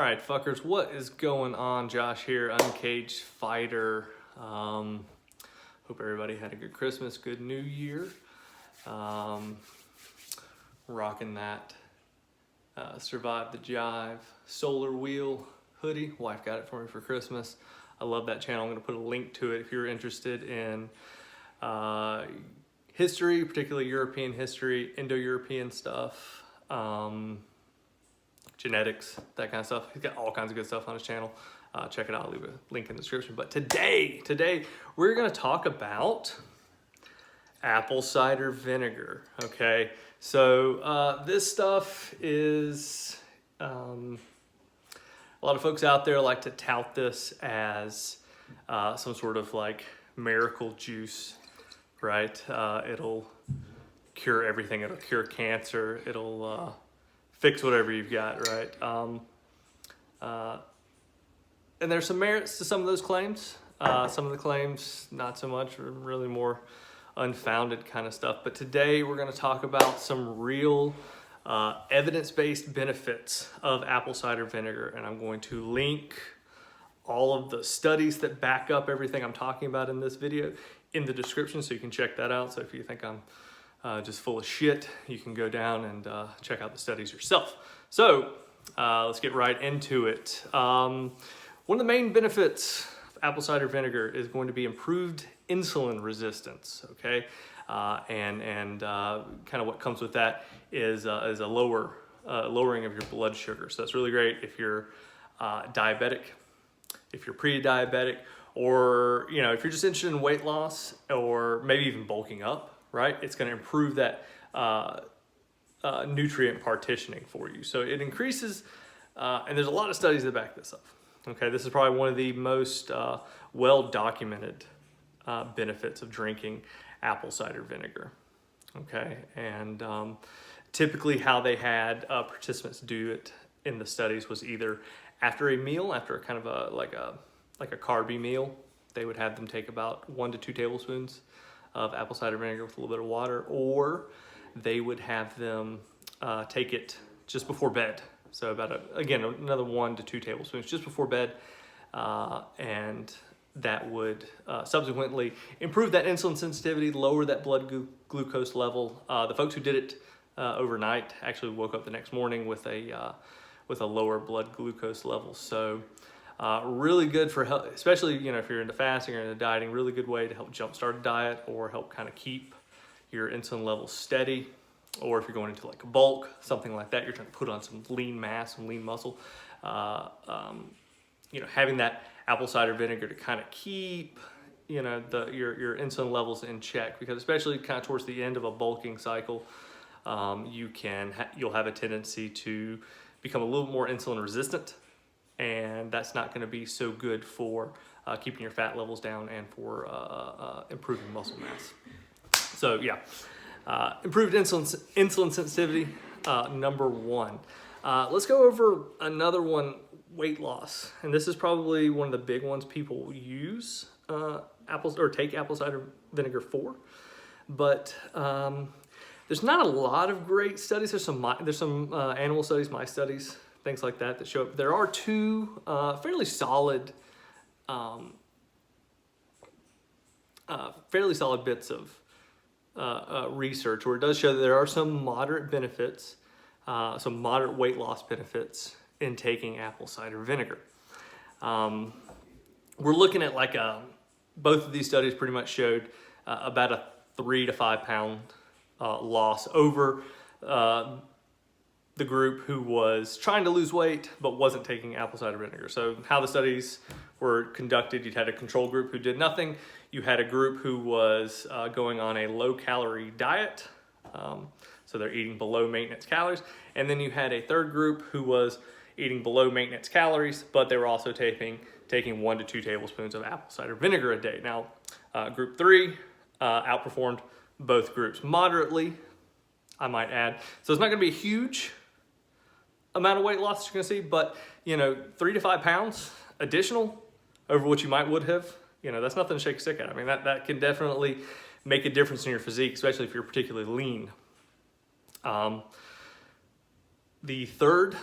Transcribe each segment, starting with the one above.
Alright, fuckers, what is going on? Josh here, Uncaged Fighter. Hope everybody had a good Christmas, good New Year. Rocking that Survive the Jive solar wheel hoodie. Wife got it for me for Christmas. I love that channel. I'm going to put a link to it if you're interested in history, particularly European history, Indo-European stuff. Genetics, that kind of stuff. He's got all kinds of good stuff on his channel. Check it out. I'll leave a link in the description. But today we're going to talk about apple cider vinegar. Okay, so this stuff is a lot of folks out there like to tout this as some sort of like miracle juice, right? It'll cure everything. It'll cure cancer. It'll fix whatever you've got, right? And there's some merits to some of those claims. Some of the claims, not so much, are really more unfounded kind of stuff. But today we're going to talk about some real evidence-based benefits of apple cider vinegar. And I'm going to link all of the studies that back up everything I'm talking about in this video in the description, so you can check that out. So if you think I'm just full of shit, you can go down and check out the studies yourself. So let's get right into it. One of the main benefits of apple cider vinegar is going to be improved insulin resistance, okay? And kind of what comes with that is a lowering of your blood sugar. So that's really great if you're diabetic, if you're pre-diabetic, or if you're just interested in weight loss or maybe even bulking up. Right? It's going to improve that nutrient partitioning for you. So it increases, and there's a lot of studies that back this up. Okay, this is probably one of the most well-documented benefits of drinking apple cider vinegar. Okay, and typically how they had participants do it in the studies was either after a meal, after a kind of like a carby meal, they would have them take about 1 to 2 tablespoons of apple cider vinegar with a little bit of water, or they would have them take it just before bed. So about, again, another 1 to 2 tablespoons just before bed, and that would subsequently improve that insulin sensitivity, lower that blood glucose level. The folks who did it overnight actually woke up the next morning with a lower blood glucose level. So really good for health, especially if you're into fasting or into dieting. Really good way to help jumpstart a diet or help kind of keep your insulin levels steady. Or if you're going into like a bulk, something like that, you're trying to put on some lean mass, some lean muscle. Having that apple cider vinegar to kind of keep your insulin levels in check, because especially kind of towards the end of a bulking cycle, you'll have a tendency to become a little more insulin resistant. And that's not going to be so good for keeping your fat levels down and for improving muscle mass. So yeah, improved insulin sensitivity, number one. Let's go over another one, weight loss. And this is probably one of the big ones people use take apple cider vinegar for. But there's not a lot of great studies. There's some animal studies, mice studies, things like that show up. There are 2 fairly solid bits of research where it does show that there are some moderate benefits, some moderate weight loss benefits in taking apple cider vinegar. We're looking at both of these studies pretty much showed about a 3 to 5 pound loss over the group who was trying to lose weight but wasn't taking apple cider vinegar. So how the studies were conducted, you'd had a control group who did nothing. You had a group who was going on a low-calorie diet, so they're eating below maintenance calories. And then you had a third group who was eating below maintenance calories, but they were also taking 1 to 2 tablespoons of apple cider vinegar a day. Now, group 3 outperformed both groups moderately, I might add. So it's not going to be a huge amount of weight loss you're going to see, but 3 to 5 pounds additional over what you would have, that's nothing to shake a stick at. I mean, that can definitely make a difference in your physique, especially if you're particularly lean. The third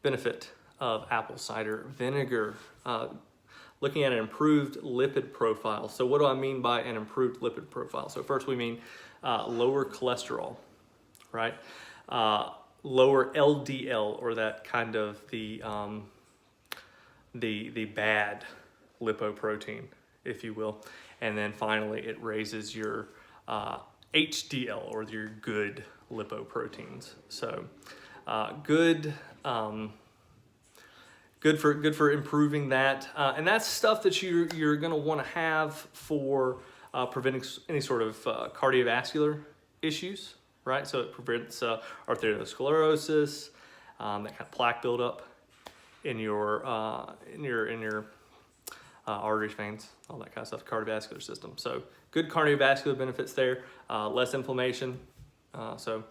benefit of apple cider vinegar. Looking at an improved lipid profile. So what do I mean by an improved lipid profile? So first we mean lower cholesterol, right? Lower LDL, or that kind of the bad lipoprotein, if you will. And then finally it raises your HDL, or your good lipoproteins. So good for improving that, and that's stuff that you're going to want to have for preventing any sort of cardiovascular issues, right? So it prevents arteriosclerosis, that kind of plaque buildup in your arteries, veins, all that kind of stuff, cardiovascular system. So good cardiovascular benefits there, less inflammation, so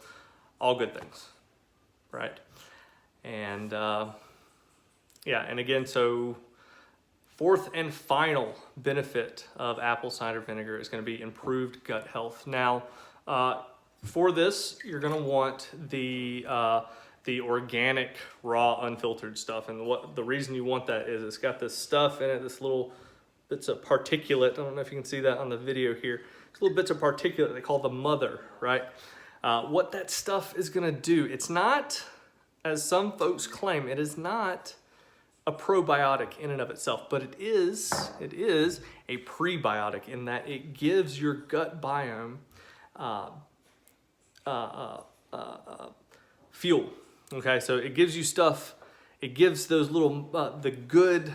all good things, right? And yeah, and again, so fourth and final benefit of apple cider vinegar is going to be improved gut health. Now, for this, you're going to want the organic, raw, unfiltered stuff. And the reason you want that is it's got this stuff in it, this little bits of particulate. I don't know if you can see that on the video here. It's little bits of particulate they call the mother, right? What that stuff is going to do, it's not, as some folks claim, it is not a probiotic in and of itself, but it is a prebiotic in that it gives your gut biome fuel. Okay, so it gives you stuff. It gives those little those good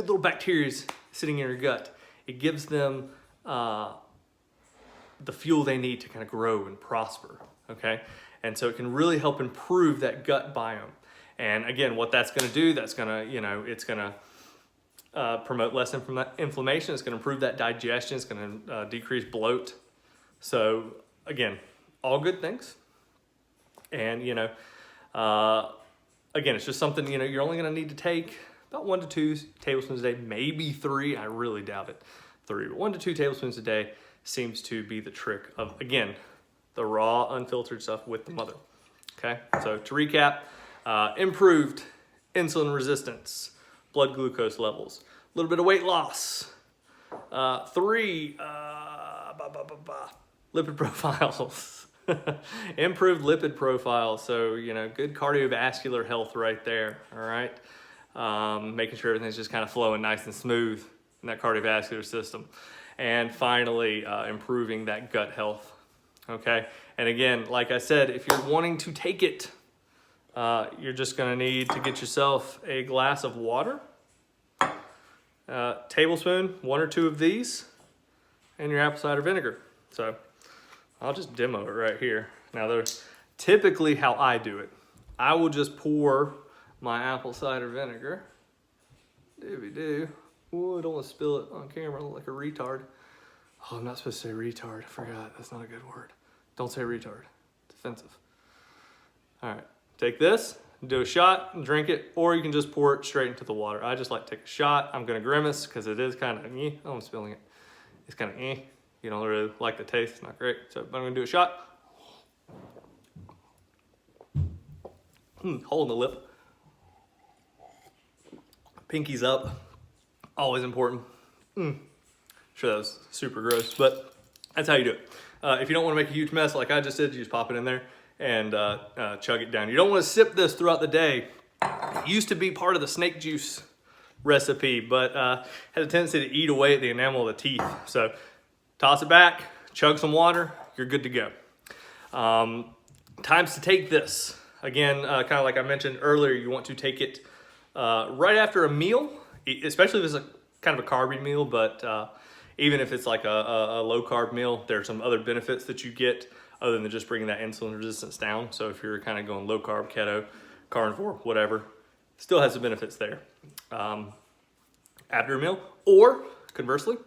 little bacteria sitting in your gut. It gives them the fuel they need to kind of grow and prosper. Okay, and so it can really help improve that gut biome. And again, what that's going to do, that's going to, it's going to promote less inflammation. It's going to improve that digestion. It's going to decrease bloat. So again, all good things. And, again, it's just something, you're only going to need to take about 1 to 2 tablespoons a day, maybe 3. I really doubt it, 3. But 1 to 2 tablespoons a day seems to be the trick of, again, the raw, unfiltered stuff with the mother. Okay, so to recap, improved insulin resistance, blood glucose levels, a little bit of weight loss. 3, lipid profiles, improved lipid profile. So, good cardiovascular health right there. All right. Making sure everything's just kind of flowing nice and smooth in that cardiovascular system. And finally, improving that gut health. Okay. And again, like I said, if you're wanting to take it, you're just going to need to get yourself a glass of water, tablespoon, 1 or 2 of these, and your apple cider vinegar. So I'll just demo it right here. Now, there's typically how I do it. I will just pour my apple cider vinegar. Doobie-doo. Ooh, I don't want to spill it on camera. I look like a retard. Oh, I'm not supposed to say retard. I forgot. That's not a good word. Don't say retard. It's offensive. All right. Take this, do a shot, and drink it, or you can just pour it straight into the water. I just like to take a shot. I'm going to grimace because it is kind of oh, I'm spilling it. It's kind of You don't really like the taste. It's not great. So I'm going to do a shot. Hole in the lip. Pinky's up. Always important. Sure, that was super gross, but that's how you do it. If you don't want to make a huge mess like I just did, you just pop it in there and chug it down. You don't want to sip this throughout the day. It used to be part of the snake juice recipe, but had a tendency to eat away at the enamel of the teeth. So toss it back, chug some water, you're good to go. Times to take this. Again, kind of like I mentioned earlier, you want to take it right after a meal, especially if it's a kind of a carby meal, but even if it's like a low carb meal, there are some other benefits that you get other than just bringing that insulin resistance down. So if you're kind of going low carb, keto, carnivore, whatever, still has some benefits there after a meal. Or conversely,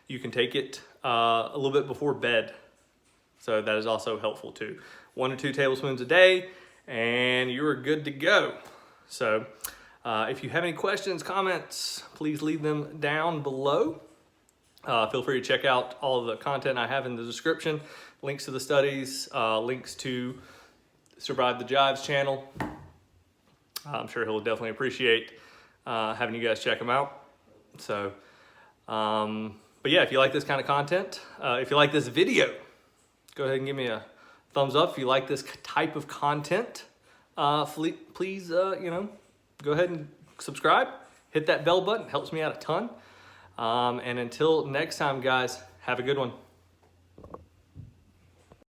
you can take it a little bit before bed. So that is also helpful too. 1 to 2 tablespoons a day and you're good to go. So if you have any questions, comments, please leave them down below. Feel free to check out all of the content I have in the description, links to the studies, links to Survive the Jive's channel, I'm sure he'll definitely appreciate having you guys check him out. So, but yeah, if you like this kind of content, if you like this video, go ahead and give me a thumbs up. If you like this type of content, please, go ahead and subscribe. Hit that bell button. It helps me out a ton. And until next time, guys, have a good one.